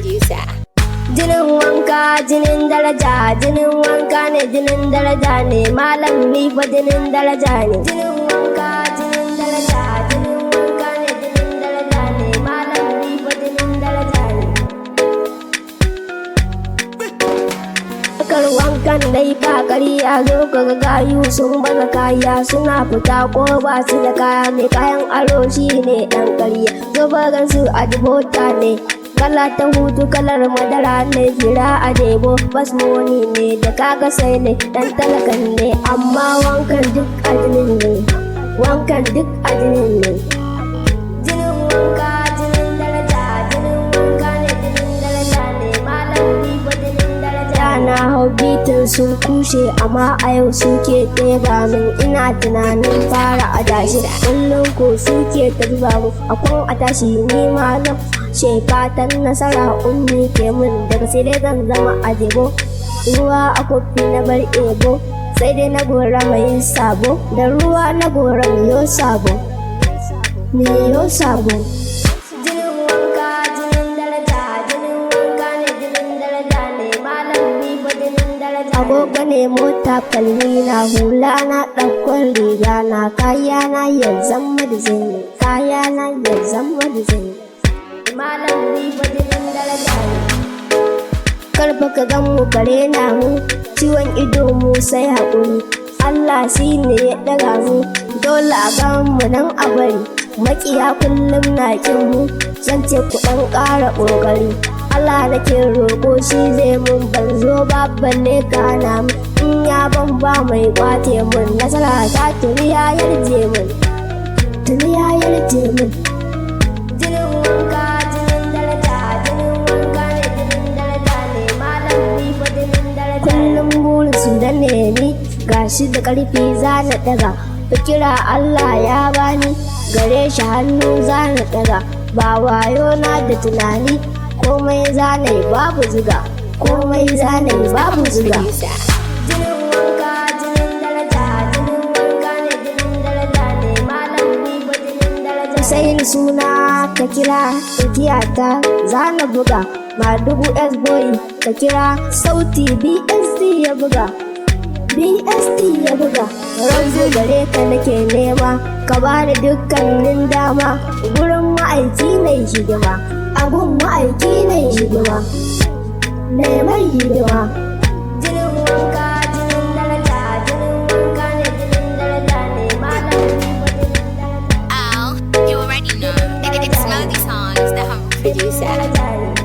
producer. Jinin wanka jinin daraja, jinin wanka ne jinin daraja ne, malam ni fa jinin daraja ne. Jinin wanka jinin daraja, jinin wanka ne jinin daraja ne, malam ni fa jinin daraja ne. Akar wankan dai ba ƙarya, zo kaga gayu sun baza kaya, suna fita ko ba su da kaya, mai kayan aro shi ne ɗan ƙarya, zo bagan su a dubota ne. Kala ta hutu kalar madara ne, jira a debo basmoni ne, da kaga sai ne dan talakan ne, amma wankan duk ajinin ne, wankan duk ajinin ne. Jinin wanka jinin daraja, jinin wanka ne jinin daraja ne, malam ni fa jinin daraja. Na hau bitin sun kushe amma a yau suke ɗeba min, ina tunanin fara adashi, kullum ko suke tarba mu, akwai a tashi ni malam. Fatan nasara ummi ke mun, daga sai dai zan zama a debo, ruwa a kofi na bar ebo, sai dai na gora mai sabo, da ruwa na gora miyo sabo, miyo sabo. Jinin wanka jinin daraja, jinin wanka ne jinin daraja ne, malam ni fa jinin daraja. Agogo ne mota kalmi na, hula na ɗaukar riga na, kaya na ya zama da zini, kaya na ya zama da zini. Malam ni fa jinin daraja ne. Karfa ka gan mu kare na mu, ciwon ido mu sai haƙuri, Allah shi ne ya ɗaga mu, dole a gan mu nan a bari, maƙiya kullum na kin mu, zan ce ku ɗan ƙara ƙoƙari, Allah nake roƙo shi zai mun, ban zo ba balle kana mu, in ya ban ba mai ƙwace mun, nasara ta tuni ya yarje mun, tuni ya yarje mun. Jinin wanka kullum burin su da nemi, gashi da ƙarfi za na ɗaga, fikira Allah ya bani, gare shi hannu za na ɗaga, ba wayo na da tunani, komai za na yi babu zuga, komai za na yi babu zuga. Jinin wanka jinin daraja, jinin wanka ne jinin daraja ne, malam ni fa jinin daraja. Sai suna ka kira igiyata za na buga, Madugu S-boy ka kira sauti BST ya buga, BST ya buga. Ranzu gare ka nake nema, ka bani dukkanin dama, gurin ma'aiki na yi hidima, abun ma'aiki na yi hidima, neman hidima. Jinin wanka jinin daraja, jinin wanka ne jinin daraja ne, malam ni fa jinin daraja. Oh, you already know. It's Melody Songs, the hum producer.